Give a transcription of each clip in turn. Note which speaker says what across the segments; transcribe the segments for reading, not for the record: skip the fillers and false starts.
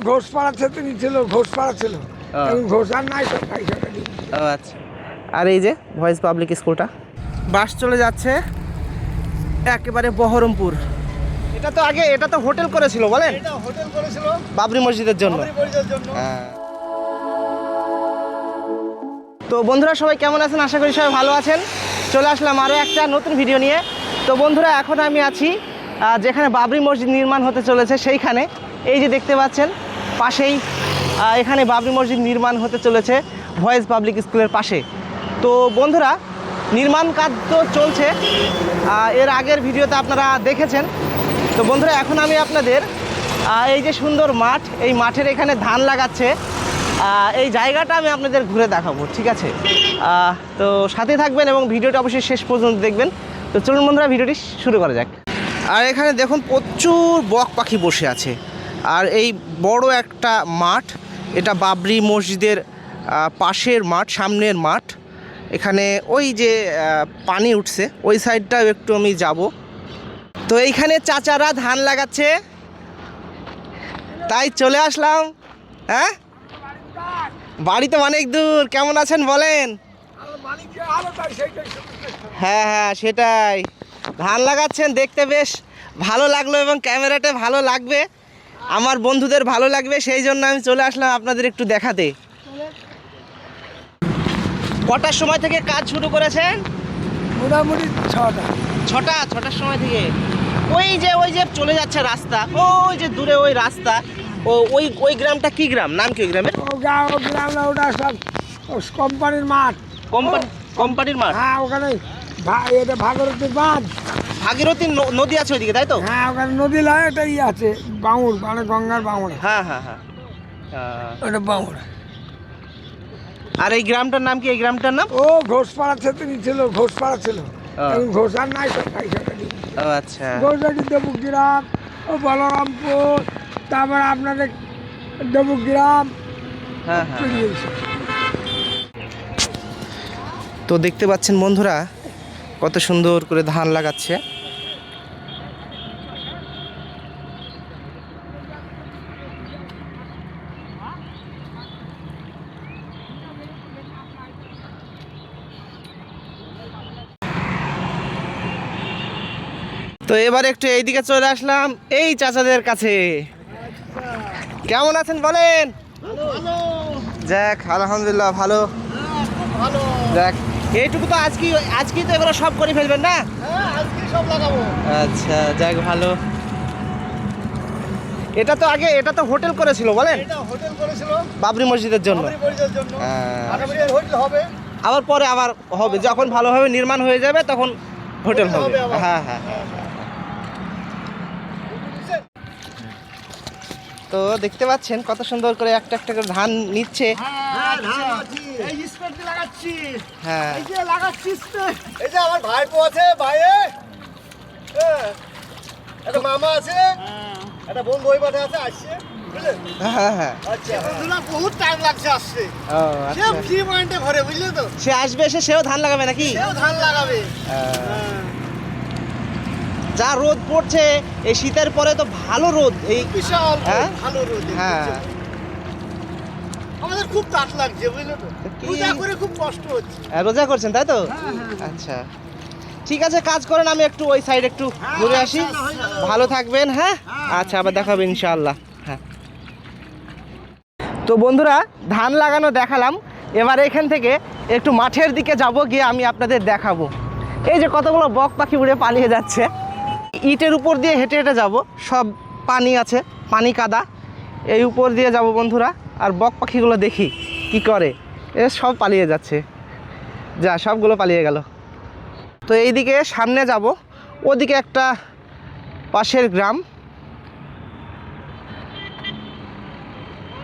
Speaker 1: ঘোষপাড়া থেকে নিচ্ছিল, ঘোষপাড়া ছিল, এখন ঘোষ আর নাই, সব পয়সাটা দিয়ে।
Speaker 2: ও আচ্ছা। আর এই যে ভয়েস পাবলিক স্কুলটা, বাস চলে যাচ্ছে একেবারে বহরমপুর। এটা তো হোটেল করেছিল বলেন?
Speaker 1: এটা হোটেল করেছিল
Speaker 2: বাবরি মসজিদের জন্য। হ্যাঁ। তো বন্ধুরা সবাই কেমন আছেন? আশা করি সবাই ভালো আছেন। চলে আসলাম আরও একটা নতুন ভিডিও নিয়ে। তো বন্ধুরা এখন আমি আছি যেখানে বাবরি মসজিদ নির্মাণ হতে চলেছে সেইখানে। এই যে দেখতে পাচ্ছেন পাশেই এখানে বাবরি মসজিদ নির্মাণ হতে চলেছে ভয়েস পাবলিক স্কুলের পাশে। তো বন্ধুরা নির্মাণ কাজ তো চলছে, এর আগের ভিডিওতে আপনারা দেখেছেন। তো বন্ধুরা এখন আমি আপনাদের এই যে সুন্দর মাঠ, এই মাঠের এখানে ধান লাগাচ্ছে, এই জায়গাটা আমি আপনাদের ঘুরে দেখাবো, ঠিক আছে? তো সাথে থাকবেন এবং ভিডিওটা অবশ্যই শেষ পর্যন্ত দেখবেন। তো চলুন বন্ধুরা ভিডিওটি শুরু করা যাক। আর এখানে দেখুন প্রচুর বক পাখি বসে আছে। আর এই বড় একটা মাঠ, এটা বাবরি মসজিদের পাশের মাঠ, সামনের মাঠ। এখানে ওই যে পানি উঠছে ওই সাইডটাও একটু আমি যাব। তো এইখানে চাচারা ধান লাগাচ্ছে, তাই চলে আসলাম। হ্যাঁ, বাড়ি তো অনেক দূর। কেমন আছেন বলেন? হ্যাঁ হ্যাঁ সেটাই, ধান লাগাচ্ছেন দেখতে বেশ ভালো লাগলো এবং ক্যামেরাটা ভালো লাগবে, আমার বন্ধুদের ভালো লাগবে, সেই জন্য আমি চলে আসলাম আপনাদের একটু দেখাতে। কটার সময় থেকে কাজ শুরু করেছেন?
Speaker 1: মোটামুটি
Speaker 2: ছটার সময় থেকে। ওই যে চলে যাচ্ছে রাস্তা, ওই যে দূরে ওই রাস্তা, ওই গ্রামটা কি গ্রাম, নাম কি ওই গ্রামের?
Speaker 1: ওটা সব কোম্পানির মাঠ।
Speaker 2: কোম্পানির মাঠ?
Speaker 1: হ্যাঁ, ওখানে এটা ভাগীরথীর বাঁধ।
Speaker 2: ভাগীরথী নদী আছে ওইদিকে, তাই তো?
Speaker 1: হ্যাঁ, ওখানে নদী নয়, এটা আছে বাঙুর, মানে গঙ্গার বাঙুর।
Speaker 2: হ্যাঁ হ্যাঁ হ্যাঁ,
Speaker 1: ওটা বাঙুর।
Speaker 2: আর এই গ্রামটার নাম কি? এই গ্রামটার নাম
Speaker 1: ও ঘোষপাড়া থেকে নিচ্ছিল, ঘোষপাড়া ছিল, এখন ঘোষ আর নাই, সব পয়সাটা দিয়ে।
Speaker 2: ও আচ্ছা।
Speaker 1: ঘোষাটি দেবগ্রাম, ও বলরামপুর, তারপরে আপনাদের দেবগ্রাম।
Speaker 2: হ্যাঁ হ্যাঁ। তো দেখতে পাচ্ছেন বন্ধুরা কত সুন্দর করে ধান লাগাচ্ছে। তো এবার একটু এইদিকে চলে আসলাম এই চাচাদের কাছে। কেমন আছেন বলেন? যাক আলহামদুলিল্লাহ ভালো। যাক এইটুকু তো আজকেই তো এগুলো সব করে ফেলবেন না? আচ্ছা যাক ভালো। এটা তো হোটেল করেছিল বলেন?
Speaker 1: হোটেল করেছিল
Speaker 2: বাবরি মসজিদের জন্য। আবার পরে হবে, যখন ভালোভাবে নির্মাণ হয়ে যাবে তখন হোটেল হবে। হ্যাঁ হ্যাঁ হ্যাঁ। তো দেখতে পাচ্ছেন কত সুন্দর করে একটা একটা করে ধান নিচ্ছে। হ্যাঁ,
Speaker 1: এই যে আমার ভাইপো আছে, একটা মামা আছে, একটা বন্ধু ওই মাঠে আছে, আসছে বুঝলেন?
Speaker 2: হ্যাঁ হ্যাঁ।
Speaker 1: আচ্ছা, বন্ধুরা বহুত টাইম লাগছে আসছে।
Speaker 2: ও
Speaker 1: সে
Speaker 2: আচ্ছা।
Speaker 1: ফ্রি মাইন্ডে ভরে, বুঝলে তো?
Speaker 2: সে আসবে, সেও ধান লাগাবে নাকি?
Speaker 1: সেও ধান লাগাবে।
Speaker 2: যা রোদ পড়ছে এই শীতের পরে তো ভালো রোদ, এই
Speaker 1: বিশাল
Speaker 2: হ্যাঁ?
Speaker 1: ভালো রোদ।
Speaker 2: হ্যাঁ,
Speaker 1: আমাদের খুব তাপ লাগছে, বুঝলে তো? পূজা করে খুব কষ্ট হচ্ছে।
Speaker 2: রোজা করছেন তাই তো? আচ্ছা ঠিক আছে, কাজ করেন, আমি একটু ওই সাইড একটু ঘুরে আসি। ভালো থাকবেন। হ্যাঁ আচ্ছা, আবার দেখা হবে ইনশাআল্লাহ। হ্যাঁ। তো বন্ধুরা ধান লাগানো দেখালাম, এবার এখান থেকে একটু মাঠের দিকে যাব, গিয়ে আমি আপনাদের দেখাবো এই যে কতগুলো বক পাখি উড়ে পালিয়ে যাচ্ছে। ইটের উপর দিয়ে হেঁটে হেঁটে যাব, সব পানি আছে, পানি কাদা, এই উপর দিয়ে যাব বন্ধুরা। আর বক পাখিগুলো দেখি কি করে, এ সব পালিয়ে যাচ্ছে, যা সবগুলো পালিয়ে গেল। তো এইদিকে সামনে যাব, ওদিকে একটা পাশের গ্রাম,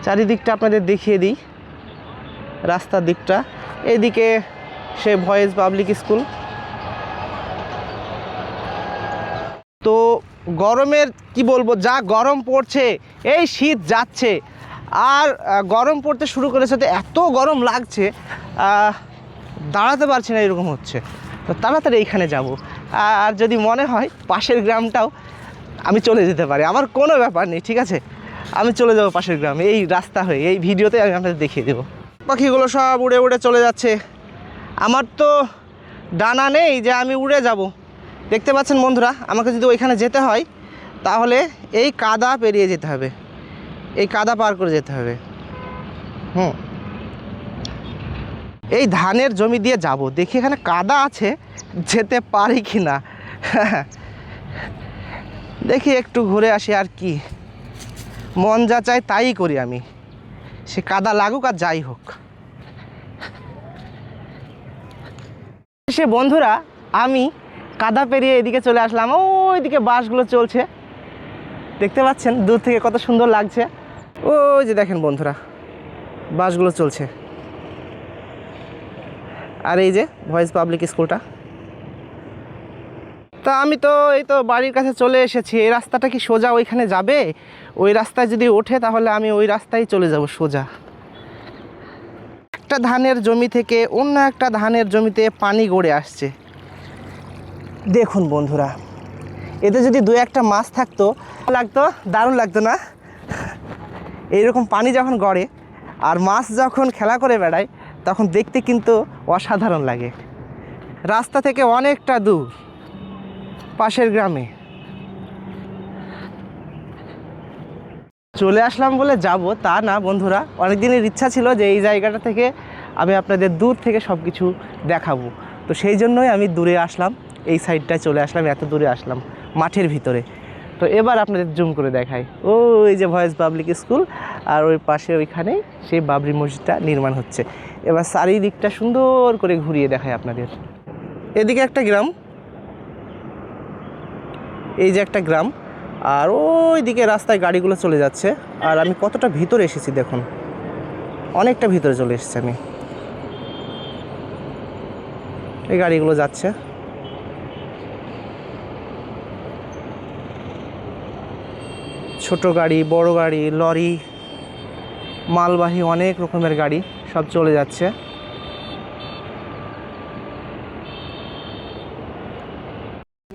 Speaker 2: চারিদিকটা আপনাদের দেখিয়ে দিই, রাস্তার দিকটা। এইদিকে সে ভয়েস পাবলিক স্কুল। তো গরমের কি বলবো, যা গরম পড়ছে, এই শীত যাচ্ছে আর গরম পড়তে শুরু করেছে, তো এত গরম লাগছে, দাঁড়াতে পারছি না, এরকম হচ্ছে। তো তাড়াতাড়ি এইখানে যাব, আর যদি মনে হয় পাশের গ্রামটাও আমি চলে যেতে পারি, আমার কোনো ব্যাপার নেই, ঠিক আছে? আমি চলে যাবো পাশের গ্রামে, এই রাস্তা হয়ে, এই ভিডিওতে আমি আপনাদের দেখিয়ে দেবো। পাখিগুলো সব উড়ে উড়ে চলে যাচ্ছে। আমার তো ডানা নেই যে আমি উড়ে যাব। দেখতে পাচ্ছেন বন্ধুরা, আমাকে যদি ওইখানে যেতে হয় তাহলে এই কাদা পেরিয়ে যেতে হবে, এই কাদা পার করে যেতে হবে। এই ধানের জমি দিয়ে যাব, দেখি এখানে কাদা আছে, যেতে পারি কি না। দেখি একটু ঘুরে আসি, আর কি, মন যা চায় তাই করি আমি, সে কাদা লাগুক আর যাই হোক। সে বন্ধুরা, আমি কাদা পেরিয়ে এদিকে চলে আসলাম। ওইদিকে বাসগুলো চলছে, দেখতে পাচ্ছেন দূর থেকে কত সুন্দর লাগছে। ওই যে দেখেন বন্ধুরা, বাসগুলো চলছে। আর এই যে ভয়েস পাবলিক স্কুলটা। তা আমি তো এই তো বাড়ির কাছে চলে এসেছি। এই রাস্তাটা কি সোজা ওইখানে যাবে? ওই রাস্তায় যদি ওঠে তাহলে আমি ওই রাস্তায় চলে যাব সোজা। একটা ধানের জমি থেকে অন্য একটা ধানের জমিতে পানি গড়ে আসছে। দেখুন বন্ধুরা, এতে যদি দু একটা মাছ থাকতো লাগতো, দারুণ লাগতো না? এইরকম পানি যখন গড়ে আর মাছ যখন খেলা করে বেড়ায় তখন দেখতে কিন্তু অসাধারণ লাগে। রাস্তা থেকে অনেকটা দূর, পাশের গ্রামে চলে আসলাম বলে যাব তা না বন্ধুরা, অনেক দিনের ইচ্ছা ছিল যে এই জায়গাটা থেকে আমি আপনাদের দূর থেকে সব কিছু দেখাবো। তো সেই জন্যই আমি দূরে আসলাম, এই সাইডটায় চলে আসলাম, এত দূরে আসলাম মাঠের ভিতরে। তো এবার আপনাদের জুম করে দেখাই, ওই যে ভয়েস পাবলিক স্কুল আর ওই পাশে ওইখানেই সেই বাবরি মসজিদটা নির্মাণ হচ্ছে। এবার চারিদিকটা সুন্দর করে ঘুরিয়ে দেখাই আপনাদের। এদিকে একটা গ্রাম, এই যে একটা গ্রাম, আর ওই দিকে রাস্তায় গাড়িগুলো চলে যাচ্ছে। আর আমি কতটা ভিতরে এসেছি দেখুন, অনেকটা ভিতরে চলে এসেছি আমি। এই গাড়িগুলো যাচ্ছে, ছোট গাড়ি, বড় গাড়ি, লরি, মালবাহী অনেক রকমের গাড়ি সব চলে যাচ্ছে।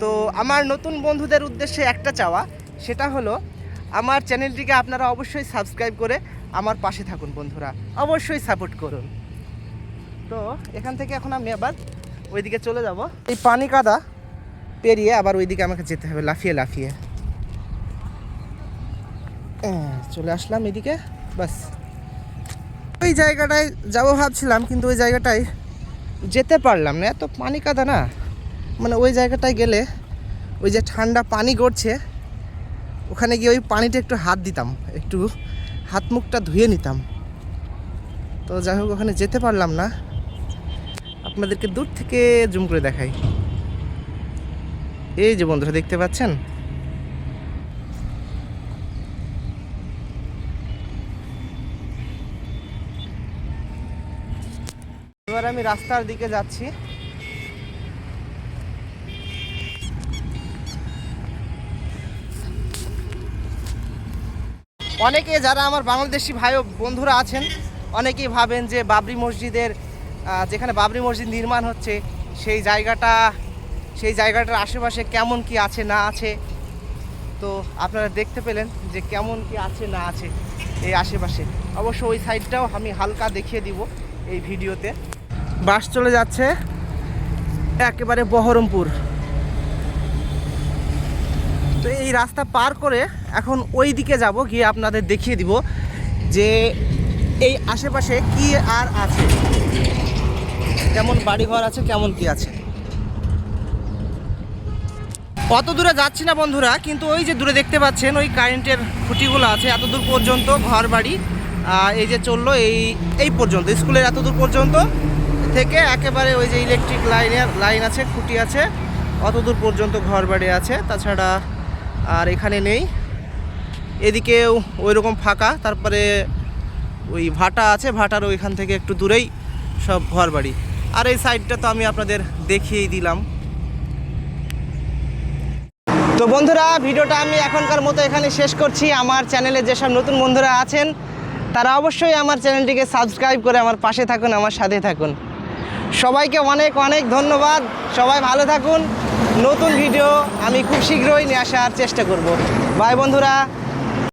Speaker 2: তো আমার নতুন বন্ধুদের উদ্দেশ্যে একটা চাওয়া, সেটা হলো আমার চ্যানেলটিকে আপনারা অবশ্যই সাবস্ক্রাইব করে আমার পাশে থাকুন বন্ধুরা, অবশ্যই সাপোর্ট করুন। তো এখান থেকে এখন আমি আবার ওইদিকে চলে যাব। এই পানি কাদা পেরিয়ে আবার ওইদিকে আমাকে যেতে হবে লাফিয়ে লাফিয়ে। চলে আসলাম এদিকে, বাস ওই জায়গাটায় যাবো ভাবছিলাম, কিন্তু ওই জায়গাটায় যেতে পারলাম না, এত পানি কাদা না। মানে ওই জায়গাটায় গেলে ওই যে ঠান্ডা পানি গড়ছে, ওখানে গিয়ে ওই পানিটা একটু হাত দিতাম, একটু হাত মুখটা ধুয়ে নিতাম। তো যাই হোক, ওখানে যেতে পারলাম না। আপনাদেরকে দূর থেকে জুম করে দেখাই। এই যে বন্ধুরা দেখতে পাচ্ছেন, এবার আমি রাস্তার দিকে যাচ্ছি। অনেকে যারা আমার বাংলাদেশি ভাই বন্ধুরা আছেন, অনেকেই ভাবেন যে বাবরি মসজিদের, যেখানে বাবরি মসজিদ নির্মাণ হচ্ছে সেই জায়গাটার আশেপাশে কেমন কি আছে না আছে। তো আপনারা দেখতে পেলেন যে কেমন কি আছে না আছে এই আশেপাশে। অবশ্য ওই সাইডটাও আমি হালকা দেখিয়ে দিব এই ভিডিওতে। বাস চলে যাচ্ছে একেবারে বহরমপুর। তো এই রাস্তা পার করে এখন ওই দিকে যাব, গিয়ে আপনাদের দেখিয়ে দিব যে এই আশেপাশে কি আর আছে, কেমন বাড়িঘর আছে, কেমন কি আছে। অত দূরে যাচ্ছি না বন্ধুরা, কিন্তু ওই যে দূরে দেখতে পাচ্ছেন ওই কারেন্টের খুঁটিগুলো আছে, এত দূর পর্যন্ত ঘর বাড়ি। এই যে চললো এই পর্যন্ত, স্কুলের এত দূর পর্যন্ত থেকে একেবারে ওই যে ইলেকট্রিক লাইন আছে, খুঁটি আছে, অত দূর পর্যন্ত ঘর বাড়ি আছে। তাছাড়া আর এখানে নেই, এদিকেও ওই রকম ফাঁকা। তারপরে ওই ভাটা আছে, ভাটার ওইখান থেকে একটু দূরেই সব ঘর বাড়ি। আর এই সাইডটা তো আমি আপনাদের দেখিয়েই দিলাম। তো বন্ধুরা, ভিডিওটা আমি এখনকার মতো এখানে শেষ করছি। আমার চ্যানেলে যেসব নতুন বন্ধুরা আছেন তারা অবশ্যই আমার চ্যানেলটিকে সাবস্ক্রাইব করে আমার পাশে থাকুন, আমার সাথে থাকুন। সবাইকে অনেক অনেক ধন্যবাদ। সবাই ভালো থাকুন। নতুন ভিডিও আমি খুব শীঘ্রই নিয়ে আসার চেষ্টা করব। বাই বন্ধুরা।